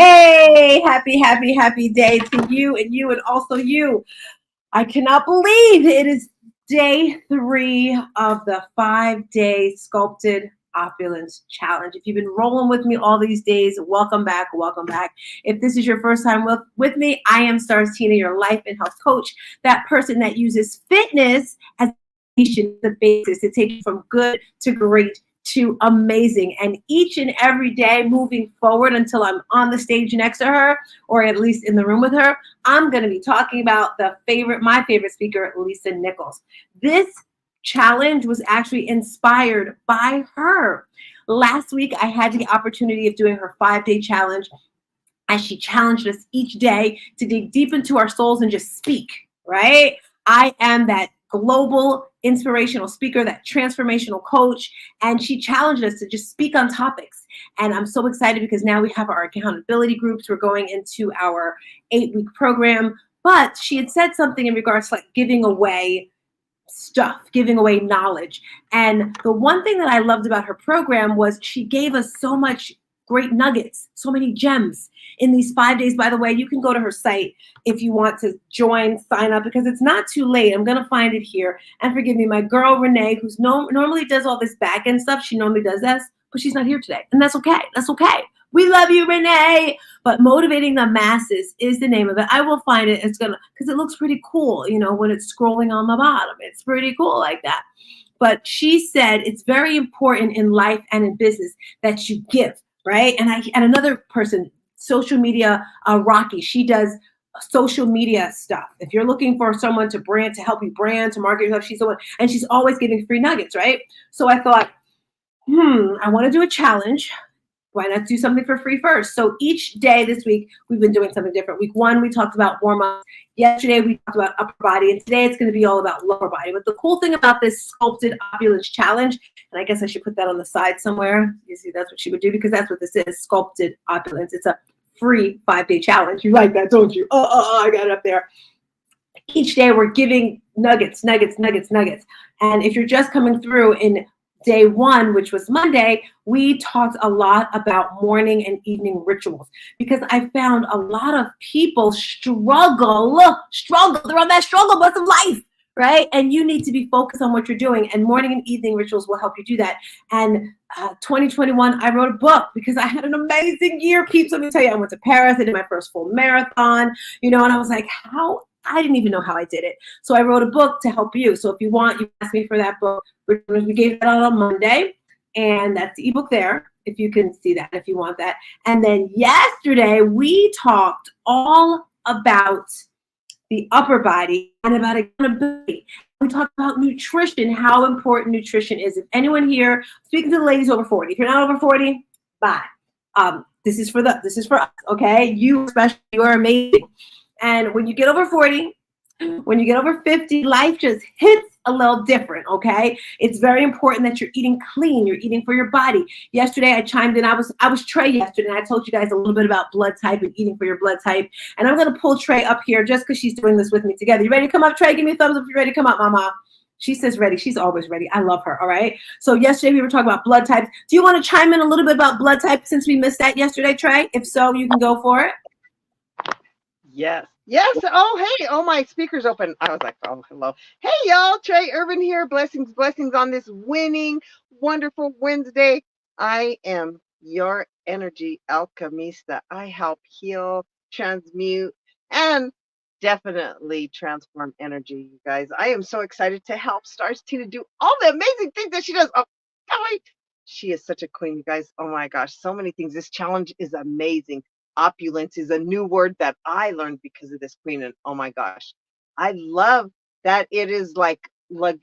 Hey, happy day to you and also you. I cannot believe it is day 3 of the 5-day Sculpted Opulence Challenge. If you've been rolling with me all these days, welcome back, welcome back. If this is your first time with me, I am Stars Tina, your life and health coach, that person that uses fitness as the basis to take you from good to great to amazing. And each and every day moving forward until I'm on the stage next to her, or at least in the room with her, I'm going to be talking about my favorite speaker, Lisa Nichols. This challenge was actually inspired by her. Last week, I had the opportunity of doing her 5-day challenge, as she challenged us each day to dig deep into our souls and just speak, right? I am that global inspirational speaker, that transformational coach, and she challenged us to just speak on topics. And I'm so excited because now we have our accountability groups. We're going into our 8-week program. But she had said something in regards to like giving away stuff, giving away knowledge. And the one thing that I loved about her program was she gave us so much great nuggets, so many gems in these 5 days. By the way, you can go to her site if you want to join, sign up, because it's not too late. I'm going to find it here. And forgive me, my girl, Renee, who's normally does all this back end stuff. She normally does this, but she's not here today. And that's okay. That's okay. We love you, Renee. But Motivating the Masses is the name of it. I will find it. It's going to, because it looks pretty cool, when it's scrolling on the bottom. It's pretty cool like that. But she said it's very important in life and in business that you give. Right. And another person, social media, Rocky, she does social media stuff. If you're looking for someone to help you brand, to market yourself, she's the one, and she's always giving free nuggets. Right. So I thought, I want to do a challenge. Why not do something for free first? So each day this week, we've been doing something different. Week 1, we talked about warm-ups. Yesterday, we talked about upper body. And today, it's going to be all about lower body. But the cool thing about this Sculpted Opulence Challenge, and I guess I should put that on the side somewhere. You see, that's what she would do, because that's what this is, Sculpted Opulence. It's a free 5-day challenge. You like that, don't you? I got it up there. Each day, we're giving nuggets. And if you're just coming through in day 1, which was Monday, we talked a lot about morning and evening rituals, because I found a lot of people struggle. They're on that struggle bus of life, right? And you need to be focused on what you're doing, and morning and evening rituals will help you do that. And 2021, I wrote a book because I had an amazing year, peeps. Let me tell you, I went to Paris. I did my first full marathon, and I was like, I didn't even know how I did it. So I wrote a book to help you. So if you want, you ask me for that book. We gave that out on Monday, and that's the ebook there, if you can see that, if you want that. And then yesterday, we talked all about the upper body and about accountability. We talked about nutrition, how important nutrition is. If anyone here, speaking to the ladies over 40, if you're not over 40, bye. This is for us, okay? You especially, you are amazing. And when you get over 40, when you get over 50, life just hits a little different, okay? It's very important that you're eating clean. You're eating for your body. Yesterday, I chimed in. I was Trey yesterday, and I told you guys a little bit about blood type and eating for your blood type. And I'm going to pull Trey up here just because she's doing this with me together. You ready to come up, Trey? Give me a thumbs up if you're ready to come up, Mama. She says ready. She's always ready. I love her, all right? So yesterday, we were talking about blood types. Do you want to chime in a little bit about blood type since we missed that yesterday, Trey? If so, you can go for it. Yes. Oh, hey. Oh, my speaker's open. I was like, oh, hello. Hey, y'all. Trey Irvin here. Blessings on this winning, wonderful Wednesday. I am your energy alchemista. I help heal, transmute, and definitely transform energy, you guys. I am so excited to help Stars Tina do all the amazing things that she does. Oh, golly. She is such a queen, you guys. Oh, my gosh. So many things. This challenge is amazing. Opulence is a new word that I learned because of this queen, and oh my gosh, I love that it is like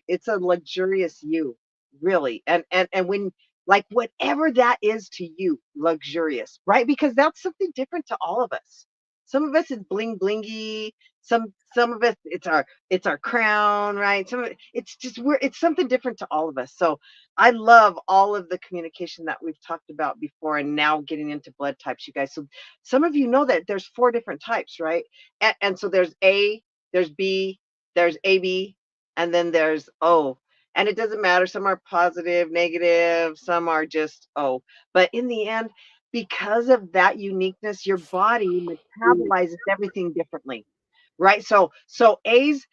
it's a luxurious you, really, and when, like, whatever that is to you, luxurious, right? Because that's something different to all of us. Some of us is bling blingy. Some of us, it's our crown, right? Some of it's just it's something different to all of us. So I love all of the communication that we've talked about before, and now getting into blood types, you guys. So some of you know that there's 4 different types, right? And so there's A, there's B, there's AB, and then there's O. And it doesn't matter. Some are positive, negative, some are just O. But in the end, because of that uniqueness, your body metabolizes everything differently, right? So A's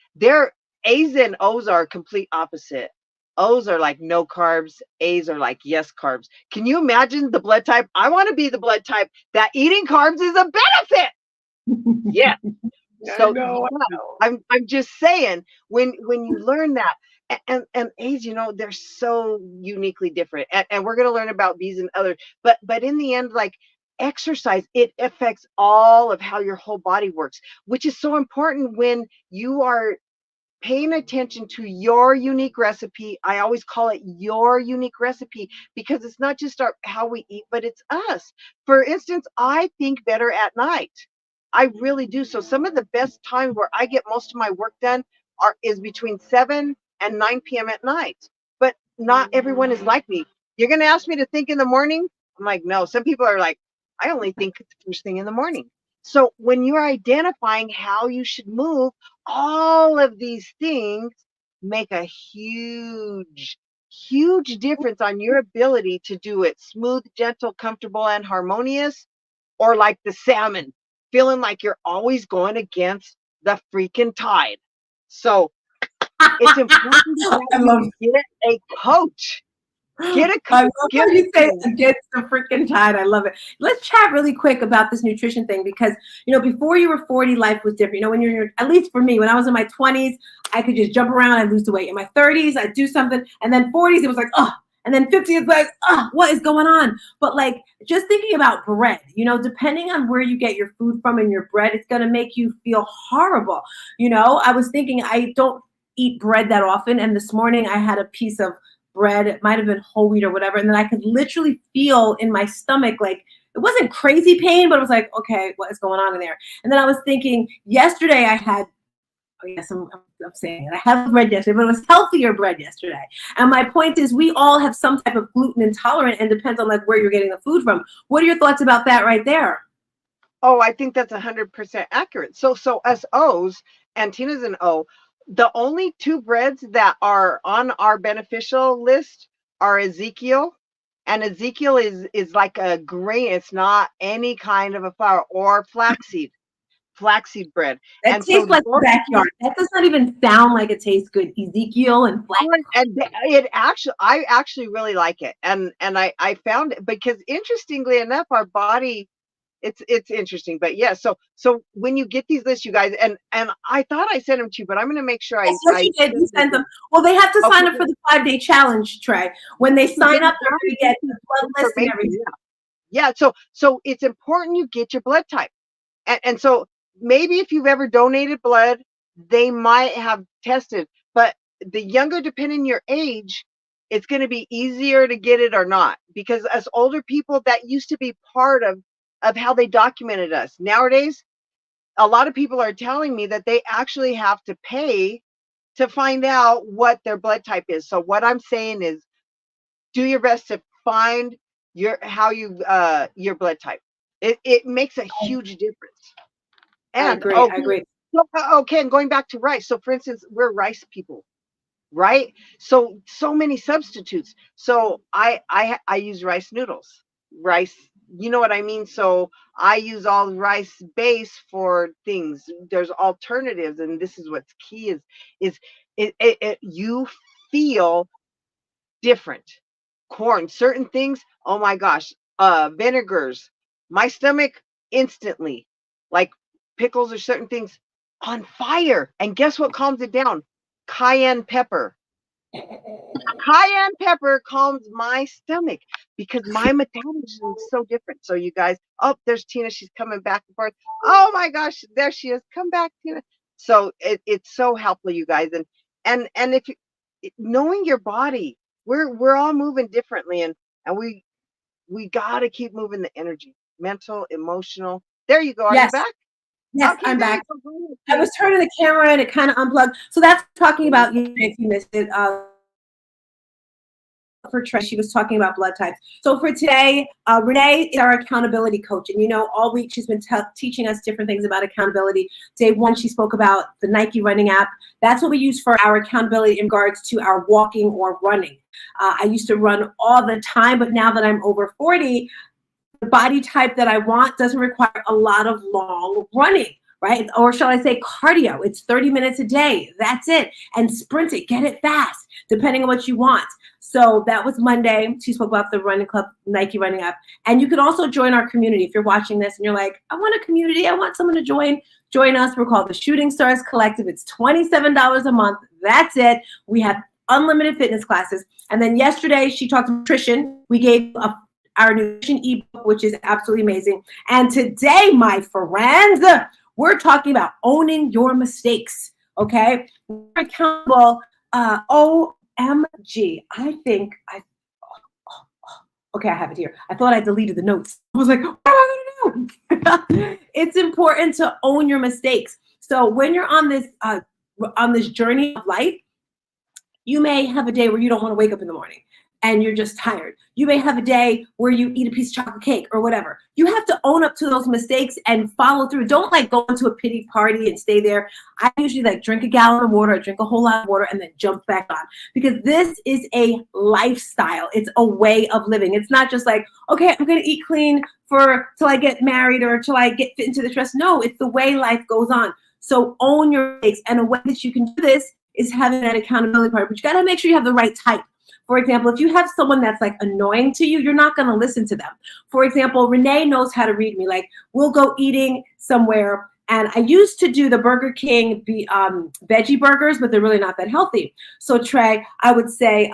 and O's are complete opposite. O's are like no carbs, A's are like yes carbs. Can you imagine the blood type? I want to be the blood type that eating carbs is a benefit. Yeah. I So know, I yeah, know. I'm just saying when you learn that, and A's, they're so uniquely different, and we're gonna learn about B's and others, but in the end, like exercise, it affects all of how your whole body works, which is so important when you are paying attention to your unique recipe. I always call it your unique recipe because it's not just how we eat, but it's us. For instance, I think better at night. I really do. So some of the best times where I get most of my work done is between 7 and 9 p.m. at night. But not everyone is like me. You're going to ask me to think in the morning? I'm like, no. Some people are like, I only think the first thing in the morning. So when you're identifying how you should move, all of these things make a huge, huge difference on your ability to do it smooth, gentle, comfortable, and harmonious, or like the salmon, feeling like you're always going against the freaking tide. So it's important that I love you get a coach. Get a I coach. love Get how a you say coach. against the freaking tide. I love it. Let's chat really quick about this nutrition thing because, before you were 40, life was different. When you're, at least for me, when I was in my 20s, I could just jump around and lose the weight. In my 30s, I'd do something. And then 40s, it was like, oh. And then 50 is like, oh, what is going on? But like, just thinking about bread, depending on where you get your food from and your bread, it's going to make you feel horrible. I was thinking I don't eat bread that often. And this morning I had a piece of bread. It might have been whole wheat or whatever. And then I could literally feel in my stomach, like it wasn't crazy pain, but it was like, okay, what is going on in there? And then I was thinking, yesterday I had, oh yes, I'm saying it. I had bread yesterday, but it was healthier bread yesterday. And my point is, we all have some type of gluten intolerant, and depends on like where you're getting the food from. What are your thoughts about that right there? Oh, I think that's 100% accurate. So us O's, and Tina's an O, the only two breads that are on our beneficial list are Ezekiel. And Ezekiel is like a grain. It's not any kind of a flour, or flaxseed bread. That And so tastes like the those backyard. That does not even sound like it tastes good. Ezekiel and flax. and it actually, I actually really like it. And I found it because, interestingly enough, our body, it's interesting. But yeah, so when you get these lists, you guys, and I thought I sent them to you, but I'm going to make sure Yes, I you did. You send sent them. them. Well, they have to Okay, sign up for the 5-day challenge, Trey. When they yeah, sign up, they're going to get the blood list and information. everything. Yeah, so it's important you get your blood type. And so maybe if you've ever donated blood, they might have tested, but the younger, depending your age, it's going to be easier to get it or not, because as older people, that used to be part of how they documented us. Nowadays, a lot of people are telling me that they actually have to pay to find out what their blood type is. So what I'm saying is, do your best to find your blood type. It makes a huge difference. I And agree. I okay, agree. okay, and going back to rice. So for instance, we're rice people, right? So many substitutes. So I use rice noodles. Rice, you know what I mean? So I use all rice base for things. There's alternatives, and this is what's key is you feel different. Corn, certain things, oh my gosh, vinegars, my stomach instantly, like pickles or certain things, on fire. And guess what calms it down? Cayenne pepper. Cayenne pepper calms my stomach because my metabolism is so different. So you guys, oh, there's Tina. She's coming back and forth. Oh my gosh, there she is. Come back, Tina. So it's so helpful, you guys. And if knowing your body, we're all moving differently, and we got to keep moving the energy, mental, emotional. There you go. Are you Yes. back? Yes, Okay, I'm there you back. go. Go ahead, I Tina. was turning the camera and it kind of unplugged. So that's talking about, if you missed it, for Trey, she was talking about blood types. So for today, Renee is our accountability coach. And all week she's been teaching us different things about accountability. Day one, she spoke about the Nike running app. That's what we use for our accountability in regards to our walking or running. I used to run all the time, but now that I'm over 40, the body type that I want doesn't require a lot of long running, right? Or shall I say cardio? It's 30 minutes a day. That's it. And sprint it, get it fast, depending on what you want. So that was Monday. She spoke about the running club, Nike running app. And you can also join our community. If you're watching this and you're like, I want a community, I want someone to join us. We're called the Shooting Stars Collective. It's $27 a month. That's it. We have unlimited fitness classes. And then yesterday she talked nutrition. We gave our nutrition ebook, which is absolutely amazing. And today, my friends, we're talking about owning your mistakes. Okay, we're accountable. OMG, okay, I have it here. I thought I deleted the notes. I was like, what am I going to do? It's important to own your mistakes. So when you're on this journey of life, you may have a day where you don't want to wake up in the morning and you're just tired. You may have a day where you eat a piece of chocolate cake or whatever. You have to own up to those mistakes and follow through. Don't like go into a pity party and stay there. I usually like drink a gallon of water, I drink a whole lot of water, and then jump back on, because this is a lifestyle. It's a way of living. It's not just like, okay, I'm going to eat clean till I get married or till I get fit into the dress. No, it's the way life goes on. So own your mistakes. And a way that you can do this is having that accountability part, but you got to make sure you have the right type. For example, if you have someone that's like annoying to you, you're not going to listen to them. For example, Renee knows how to read me. Like, we'll go eating somewhere, and I used to do the Burger King veggie burgers, but they're really not that healthy. So Trey, I would say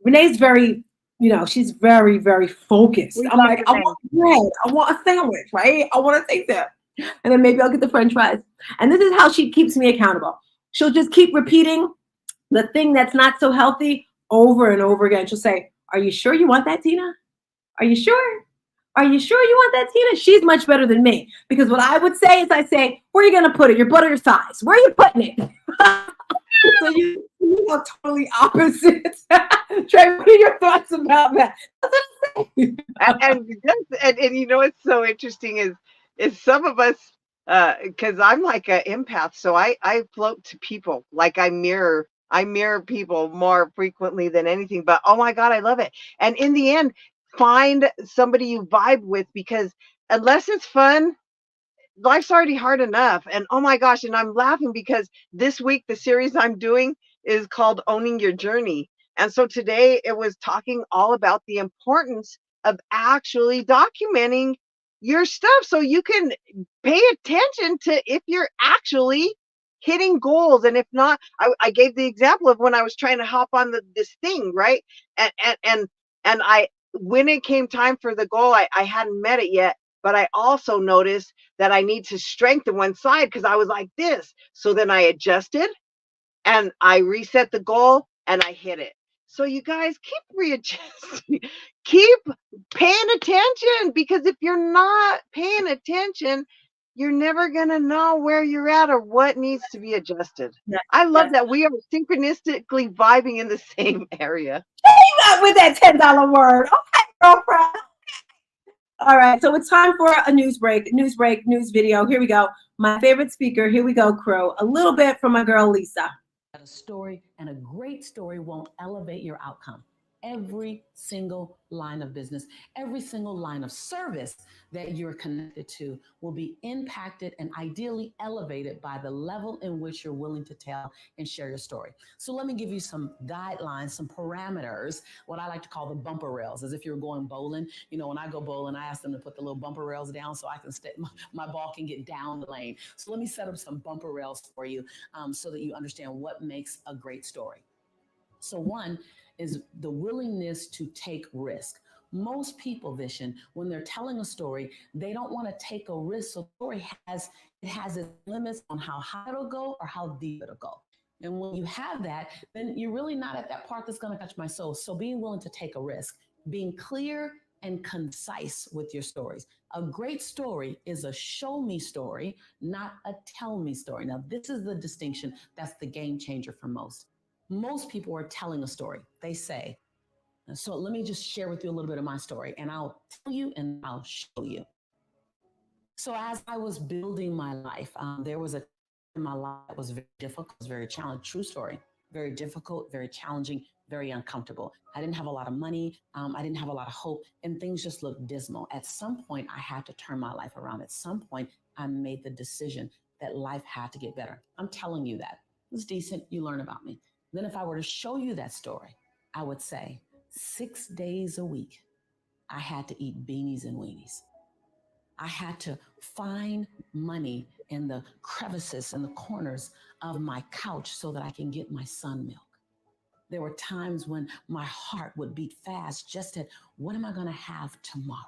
Renee's very, she's very, very focused. I'm like, I want bread. I want a sandwich, right? I want to take that. And then maybe I'll get the French fries. And this is how she keeps me accountable. She'll just keep repeating the thing that's not so healthy over and over again. She'll say, are you sure you want that, Tina? Are you sure? Are you sure you want that, Tina? She's much better than me, because what I would say is I say, where are you going to put it? Your butt or your thighs? Where are you putting it? So you are totally opposite. Trey, what are your thoughts about that? and you know what's so interesting is some of us, because I'm like an empath, so I float to people. Like I mirror people more frequently than anything. But oh my God, I love it. And in the end, find somebody you vibe with, because unless it's fun, life's already hard enough. And oh my gosh, and I'm laughing because this week the series I'm doing is called Owning Your Journey. And so today it was talking all about the importance of actually documenting your stuff so you can pay attention to if you're actually hitting goals. And if not, I gave the example of when I was trying to hop on this thing, right? And I, when it came time for the goal, I hadn't met it yet, but I also noticed that I need to strengthen one side because I was like this. So then I adjusted and I reset the goal and I hit it. So you guys keep readjusting, keep paying attention, because if you're not paying attention, you're never going to know where you're at or what needs to be adjusted. Yes, I love that we are synchronistically vibing in the same area. Not with that $10 word. Okay, girlfriend. All right, so it's time for a news video. Here we go. My favorite speaker. Here we go, crew. A little bit from my girl, Lisa. A story, and a great story won't elevate your outcome. Every single line of business, every single line of service that you're connected to will be impacted and ideally elevated by the level in which you're willing to tell and share your story. So let me give you some guidelines, some parameters, what I like to call the bumper rails. As if you're going bowling, when I go bowling, I ask them to put the little bumper rails down so I can my ball can get down the lane. So let me set up some bumper rails for you so that you understand what makes a great story. So one is the willingness to take risk. Most people, Vishen, when they're telling a story, they don't want to take a risk. So the story has its limits on how high it'll go or how deep it'll go. And when you have that, then you're really not at that part that's going to touch my soul. So being willing to take a risk, being clear and concise with your stories. A great story is a show me story, not a tell me story. Now, this is the distinction that's the game changer for most. Most people are telling a story. They say, so let me just share with you a little bit of my story, and I'll tell you and I'll show you. So as I was building my life, there was a time in my life that was very difficult, was very challenging, true story. very difficult, very challenging, very uncomfortable. I didn't have a lot of money. I didn't have a lot of hope, and things just looked dismal. At some point, I had to turn my life around. At some point, I made the decision that life had to get better. I'm telling you that. It was decent. You learn about me. Then, if I were to show you that story, I would say 6 days a week, I had to eat beanies and weenies. I had to find money in the crevices and the corners of my couch so that I can get my son milk. There were times when my heart would beat fast just at what am I going to have tomorrow?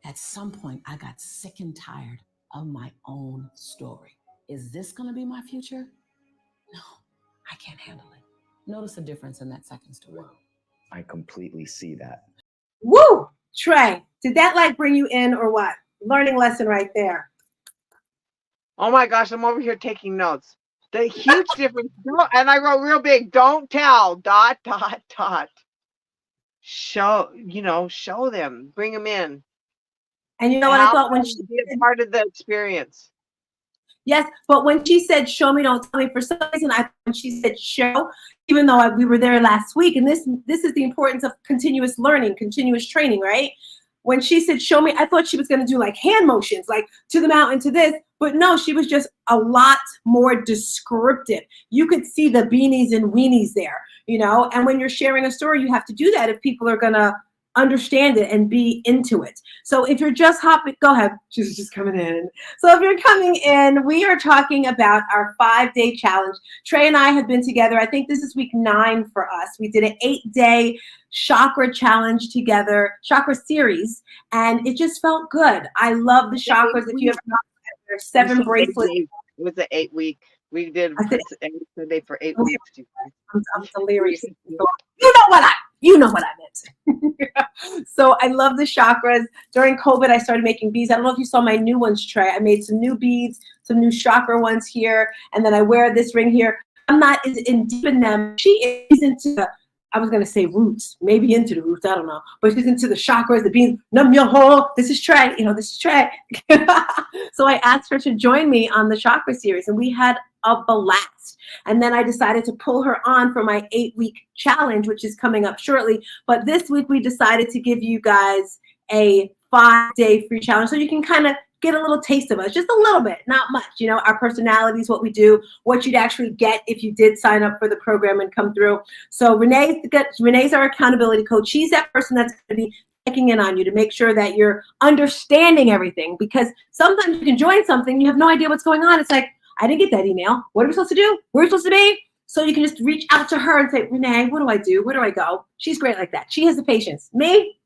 At some point, I got sick and tired of my own story. Is this going to be my future? No, I can't handle it. Notice the difference in that second story. I completely see that. Woo! Trey, did that like bring you in or what? Learning lesson right there. Oh my gosh, I'm over here taking notes. The huge difference, and I wrote real big, don't tell, dot, dot, dot. Show, show them, bring them in. And you know what I thought when she be a part of the experience. Yes, but when she said show me, don't tell me, for some reason, when she said show, even though we were there last week, and this is the importance of continuous learning, continuous training, right? When she said show me, I thought she was going to do like hand motions, like to the mountain, to this, but no, she was just a lot more descriptive. You could see the beanies and weenies there, and when you're sharing a story, you have to do that if people are going to understand it and be into it. So if you're just hopping, go ahead. She's just coming in. So if you're coming in, we are talking about our 5-day challenge. Trey and I have been together. I think this is week 9 for us. We did an 8-day chakra challenge together, chakra series, and it just felt good. I love the chakras. If you have there's 7 bracelets. It was an 8-week. We did every Sunday for 8 weeks. I'm delirious. You know what I meant. So I love the chakras. During COVID, I started making beads. I don't know if you saw my new ones, Trey. I made some new beads, some new chakra ones here, and then I wear this ring here. I'm not as in deep in them. She is into, I was going to say roots, maybe into the roots, I don't know. But she's into the chakras, the beads. Num your hole. This is Trey. This is Trey. So I asked her to join me on the chakra series, and we had a blast. And then I decided to pull her on for my 8-week challenge, which is coming up shortly. But this week we decided to give you guys a 5-day free challenge so you can kind of get a little taste of us, just a little bit, not much. Our personalities, what we do, what you'd actually get if you did sign up for the program and come through. So Renee's our accountability coach. She's that person that's going to be checking in on you to make sure that you're understanding everything, because sometimes you can join something, you have no idea what's going on. It's like, I didn't get that email. What are we supposed to do? Where are we supposed to be? So you can just reach out to her and say, Renee, what do I do? Where do I go? She's great like that. She has the patience. Me,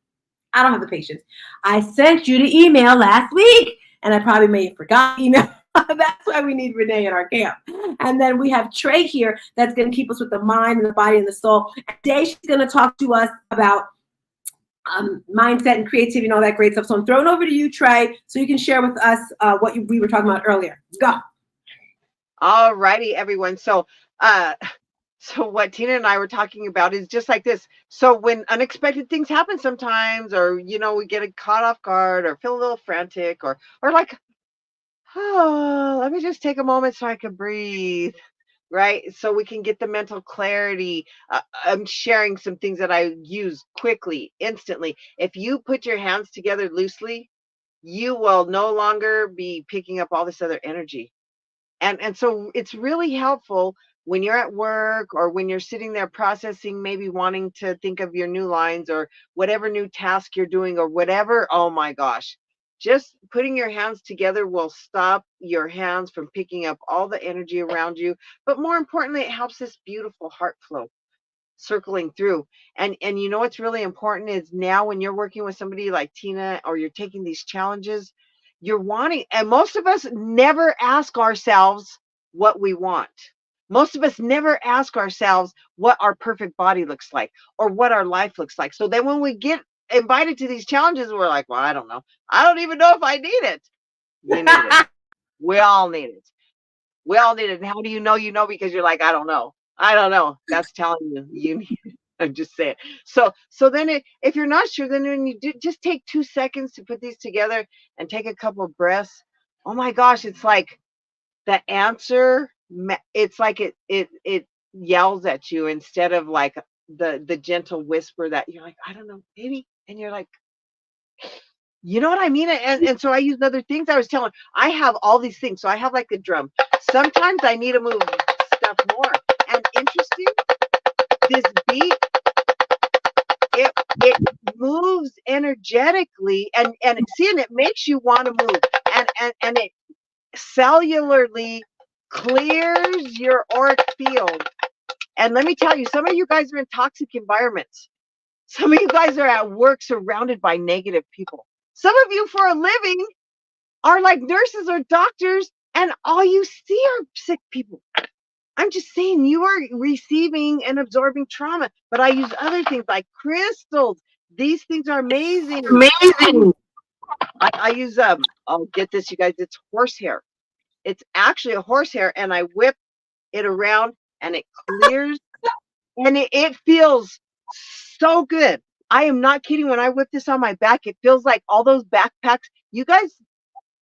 I don't have the patience. I sent you the email last week, and I probably may have forgot the email. That's why we need Renee in our camp. And then we have Trey here that's going to keep us with the mind and the body and the soul. And today she's going to talk to us about mindset and creativity and all that great stuff. So I'm throwing over to you, Trey, so you can share with us what we were talking about earlier. Go. All righty, everyone. So what Tina and I were talking about is just like this. So when unexpected things happen sometimes, or, we get caught off guard or feel a little frantic or like, oh, let me just take a moment so I can breathe, right? So we can get the mental clarity. I'm sharing some things that I use quickly, instantly. If you put your hands together loosely, you will no longer be picking up all this other energy. And so it's really helpful when you're at work or when you're sitting there processing, maybe wanting to think of your new lines or whatever new task you're doing or whatever. Oh my gosh, just putting your hands together will stop your hands from picking up all the energy around you. But more importantly, it helps this beautiful heart flow circling through. And what's really important is now when you're working with somebody like Tina or you're taking these challenges, you're wanting, and most of us never ask ourselves what we want. Most of us never ask ourselves what our perfect body looks like or what our life looks like. So then when we get invited to these challenges, we're like, well, I don't know. I don't even know if I need it. You need it. We all need it. We all need it. And how do you know? Because you're like, I don't know. I don't know. That's telling you need it. I'm just saying. So then if you're not sure, then when you do, just take 2 seconds to put these together and take a couple of breaths. Oh my gosh, it's like the answer. It's like it yells at you instead of like the gentle whisper that you're like, I don't know, maybe, and you're like, you know what I mean? And so I use other things. I was telling, I have all these things. So I have like a drum. Sometimes I need to move stuff more. And interesting, this beat, it moves energetically, and seeing it makes you want to move, and it cellularly clears your auric field. And let me tell you, some of you guys are in toxic environments. Some of you guys are at work surrounded by negative people. Some of you for a living are like nurses or doctors, and all you see are sick people. I'm just saying, you are receiving and absorbing trauma, but I use other things like crystals. These things are amazing. Amazing. I use, I'll get this, you guys, it's horsehair. It's actually a horsehair, and I whip it around, and it clears, and it feels so good. I am not kidding. When I whip this on my back, it feels like all those backpacks. You guys,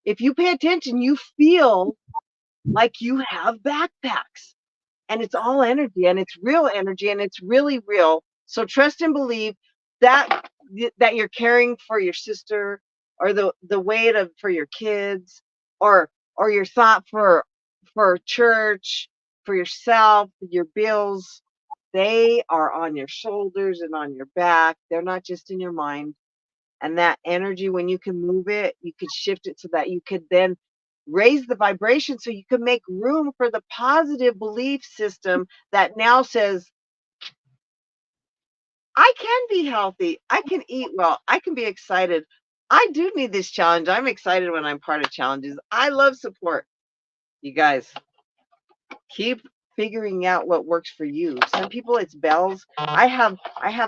if you pay attention, you feel like you have backpacks, and it's all energy, and it's real energy, and it's really real. So trust and believe that you're caring for your sister, or the weight of for your kids, or your thought for church, for yourself, your bills. They are on your shoulders and on your back. They're not just in your mind. And that energy, when you can move it, you could shift it so that you could then raise the vibration, so you can make room for the positive belief system that now says, I can be healthy, I can eat well, I can be excited. I do need this challenge. I'm excited when I'm part of challenges. I love support. You guys, keep figuring out what works for you. Some people it's bells. I have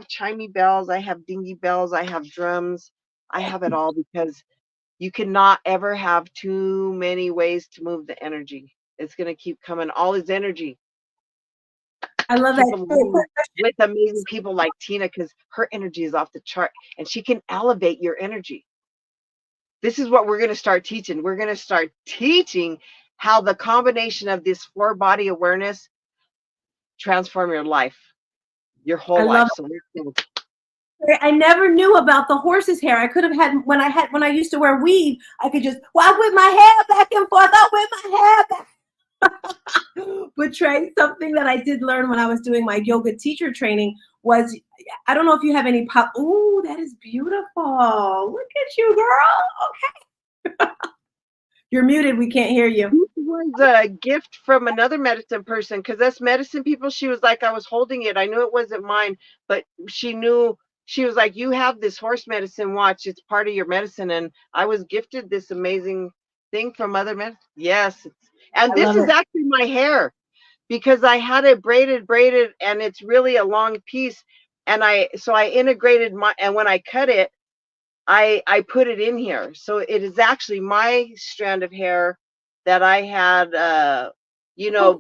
chimey bells, I have dingy bells, I have drums. I have it all, because you cannot ever have too many ways to move the energy. It's going to keep coming. All is energy. I love Keep that. with amazing people like Tina, because her energy is off the chart, and she can elevate your energy. This is what we're going to start teaching. We're going to start teaching how the combination of this 4-body awareness transform your life, your whole life. So I never knew about the horse's hair. I could have had when I used to wear weave. I could just I whip my hair back and forth. I whip my hair back. But Trey, something that I did learn when I was doing my yoga teacher training was, I don't know if you have any pop. Ooh, that is beautiful. Look at you, girl. Okay. You're muted. We can't hear you. This was a gift from another medicine person, because us medicine people, she was like, I was holding it. I knew it wasn't mine, but she knew. She was like, you have this horse medicine watch. It's part of your medicine. And I was gifted this amazing thing from other medicine. Yes. And this is actually my hair, because I had it braided, and it's really a long piece. And I integrated and when I cut it, I put it in here. So it is actually my strand of hair that I had,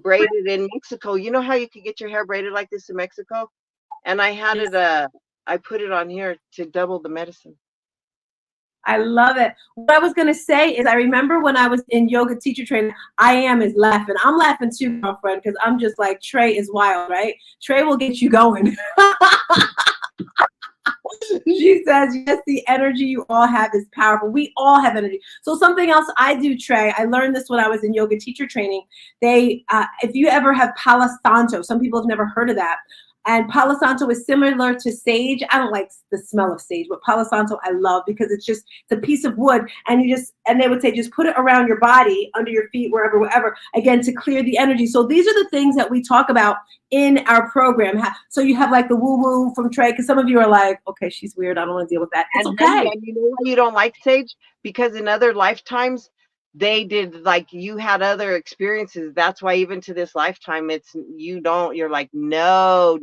braided in Mexico. You know how you could get your hair braided like this in Mexico? And I had it, I put it on here to double the medicine. I love it. What I was going to say is, I remember when I was in yoga teacher training, is laughing. I'm laughing too, girlfriend, because I'm just like, Trey is wild, right? Trey will get you going. She says, yes, the energy you all have is powerful. We all have energy. So something else I do, Trey, I learned this when I was in yoga teacher training. If you ever have Palo Santo, some people have never heard of that. And Palo Santo is similar to sage. I don't like the smell of sage, but Palo Santo I love, because it's a piece of wood, and they would say, just put it around your body, under your feet, wherever, again, to clear the energy. So these are the things that we talk about in our program. So you have like the woo-woo from Trey, because some of you are like, okay, she's weird, I don't want to deal with that. It's okay. And you know why you don't like sage? Because in other lifetimes, they did, like, you had other experiences. That's why even to this lifetime, you're like, no.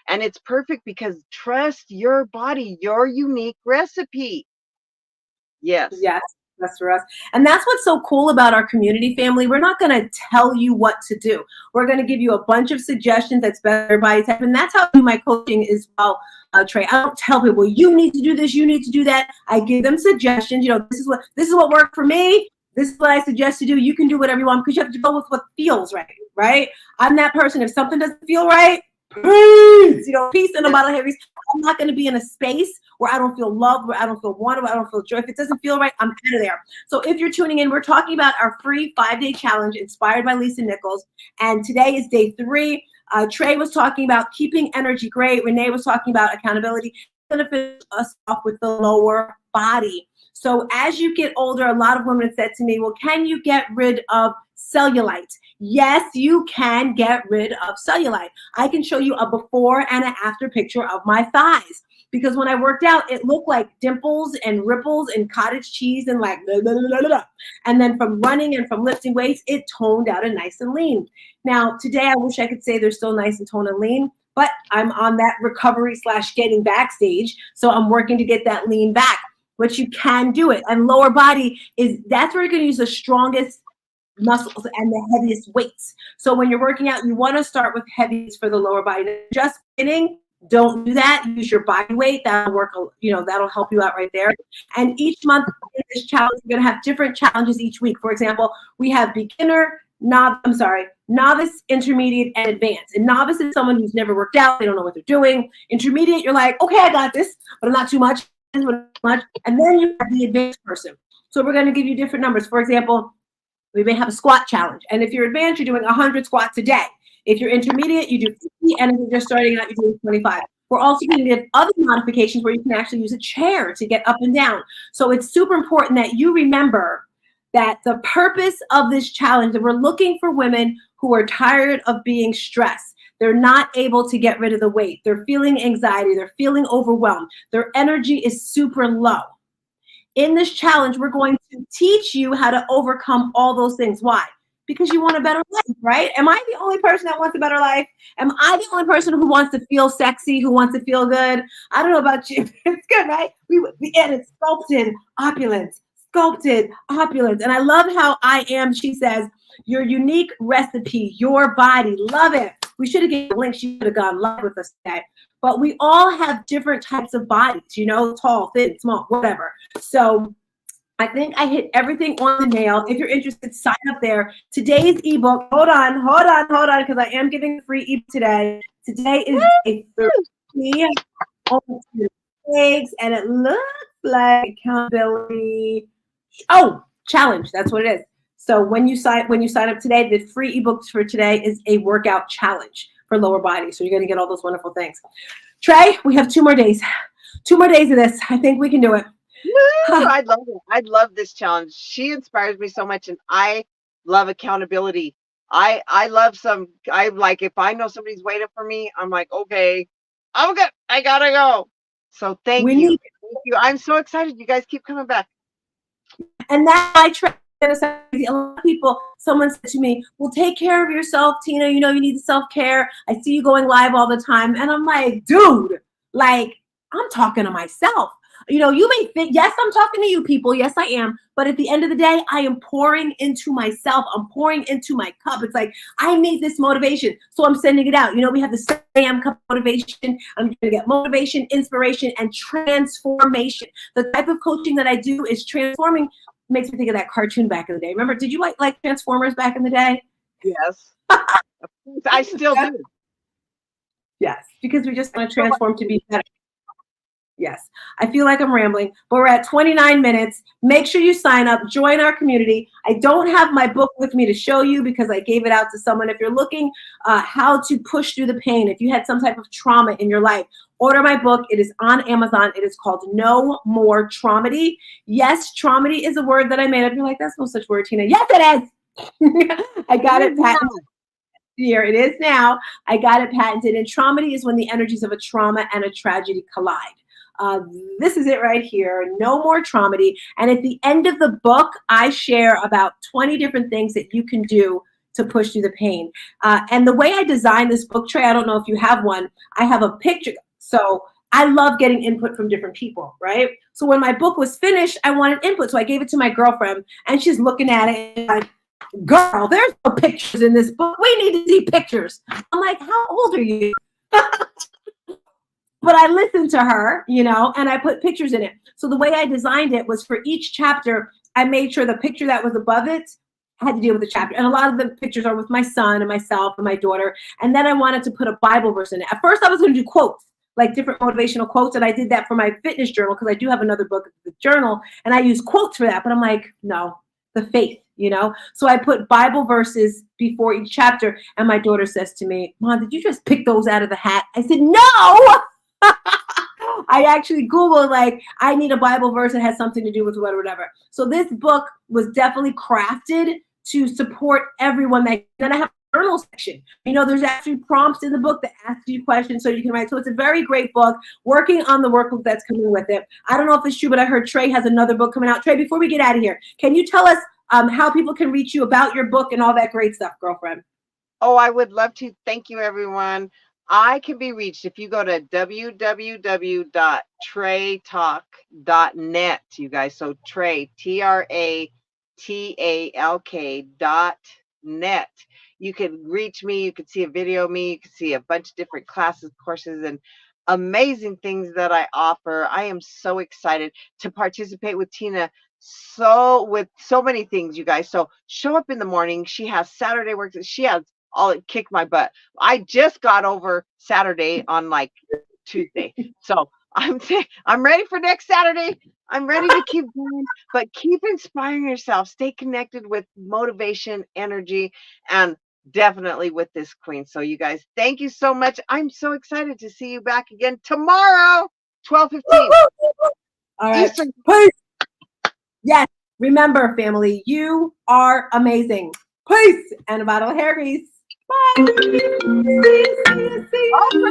And it's perfect, because trust your body, your unique recipe. Yes, that's for us. And that's what's so cool about our community, family. We're not going to tell you what to do. We're going to give you a bunch of suggestions that's better by type. And that's how I do my coaching as well, Trey. I don't tell people, you need to do this, you need to do that. I give them suggestions. This is what worked for me. This is what I suggest you do. You can do whatever you want because you have to go with what feels right, right? I'm that person. If something doesn't feel right, peace, peace in a bottle of Harry's. I'm not going to be in a space where I don't feel loved, where I don't feel wanted, where I don't feel joy. If it doesn't feel right, I'm out of there. So if you're tuning in, we're talking about our free 5-day challenge inspired by Lisa Nichols. And today is day 3. Trey was talking about keeping energy great. Renee was talking about accountability. I'm going to finish us off with the lower body. So as you get older, a lot of women have said to me, well, can you get rid of cellulite? Yes, you can get rid of cellulite. I can show you a before and an after picture of my thighs. Because when I worked out, it looked like dimples and ripples and cottage cheese and like blah, blah, blah, blah, blah. And then from running and from lifting weights, it toned out and nice and lean. Now, today, I wish I could say they're still nice and toned and lean, but I'm on that recovery / getting back stage. So I'm working to get that lean back, but you can do it. And lower body that's where you're going to use the strongest muscles and the heaviest weights. So when you're working out, you want to start with heavies for the lower body. Just kidding. Don't do that. Use your body weight. That'll work, that'll help you out right there. And each month in this challenge, we're going to have different challenges each week. For example, we have novice, intermediate, and advanced. And novice is someone who's never worked out. They don't know what they're doing. Intermediate, you're like, okay, I got this, but I'm not too much. And then you have the advanced person. So we're going to give you different numbers. For example, we may have a squat challenge. And if you're advanced, you're doing 100 squats a day. If you're intermediate, you do 50, and if you're just starting out, you're doing 25. We're also going to give other modifications where you can actually use a chair to get up and down. So it's super important that you remember that the purpose of this challenge, that we're looking for women who are tired of being stressed. They're not able to get rid of the weight. They're feeling anxiety. They're feeling overwhelmed. Their energy is super low. In this challenge, we're going to teach you how to overcome all those things. Why? Because you want a better life, right? Am I the only person that wants a better life? Am I the only person who wants to feel sexy, who wants to feel good? I don't know about you. It's good, right? We added sculpted opulence. Sculpted opulence. And I love how I am, she says, your unique recipe, your body. Love it. We should have given a link. She should have gone live with us today. But we all have different types of bodies, tall, thin, small, whatever. So I think I hit everything on the nail. If you're interested, sign up there. Today's ebook, hold on, because I am giving a free ebook today. Today is a 30 and it looks like accountability. Oh, challenge. That's what it is. So when you sign up today, the free ebooks for today is a workout challenge for lower body. So you're going to get all those wonderful things. Trey, we have 2 more days. 2 more days of this. I think we can do it. I love it. I love this challenge. She inspires me so much, and I love accountability. I like if I know somebody's waiting for me, I'm like, okay, I'm good. I gotta go. So thank you. Thank you. I'm so excited. You guys keep coming back. And that's why Trey. A lot of people, someone said to me, well, take care of yourself, Tina. You need the self-care. I see you going live all the time. And I'm like, dude, I'm talking to myself. You may think, yes, I'm talking to you people. Yes, I am. But at the end of the day, I am pouring into myself. I'm pouring into my cup. It's like, I need this motivation. So I'm sending it out. We have the 7 a.m. cup motivation. I'm going to get motivation, inspiration, and transformation. The type of coaching that I do is transforming. Makes me think of that cartoon back in the day. Remember, did you like Transformers back in the day? Yes. I still do. Yes, because we just want to transform to be better. Yes, I feel like I'm rambling, but we're at 29 minutes. Make sure you sign up, join our community. I don't have my book with me to show you because I gave it out to someone. If you're looking how to push through the pain, if you had some type of trauma in your life, order my book. It is on Amazon. It is called No More Traumedy. Yes, traumedy is a word that I made up. You're like, that's no such word, Tina. Yes, it is. I got it patented. Here it is now. I got it patented. And traumedy is when the energies of a trauma and a tragedy collide. This is it right here. No More Traumedy. And at the end of the book, I share about 20 different things that you can do to push through the pain. And the way I designed this book, Trey, I don't know if you have one. I have a picture. So I love getting input from different people, right? So when my book was finished, I wanted input. So I gave it to my girlfriend, and she's looking at it like, girl, there's no pictures in this book. We need to see pictures. I'm like, how old are you? But I listened to her, and I put pictures in it. So the way I designed it was for each chapter, I made sure the picture that was above it had to deal with the chapter. And a lot of the pictures are with my son and myself and my daughter. And then I wanted to put a Bible verse in it. At first I was going to do quotes, like different motivational quotes. And I did that for my fitness journal because I do have another book, the journal, and I use quotes for that. But I'm like, no, the faith, you know? So I put Bible verses before each chapter. And my daughter says to me, Mom, did you just pick those out of the hat? I said, no. I actually Googled, like, I need a Bible verse that has something to do with whatever. So this book was definitely crafted to support everyone. Then I have a journal section. You know, there's actually prompts in the book that ask you questions so you can write. So it's a very great book, working on the workbook that's coming with it. I don't know if it's true, but I heard Trey has another book coming out. Trey, before we get out of here, can you tell us how people can reach you, about your book and all that great stuff, girlfriend? Oh, I would love to. Thank you, everyone. I can be reached if you go to www.traytalk.net, you guys. So Tray, TRATALK.net. You can reach me. You can see a video of me. You can see a bunch of different classes, courses, and amazing things that I offer. I am so excited to participate with Tina. With so many things, you guys. So show up in the morning. She has Saturday work. She has all it kicked my butt. I just got over Saturday on like Tuesday. So I'm ready for next Saturday. I'm ready to keep going, but keep inspiring yourself. Stay connected with motivation, energy, and definitely with this queen. So you guys, thank you so much. I'm so excited to see you back again tomorrow, 12:15. All right. Eastern. Peace. Yes. Remember, family, you are amazing. Peace. And a bottle of hair grease. Bye. See you.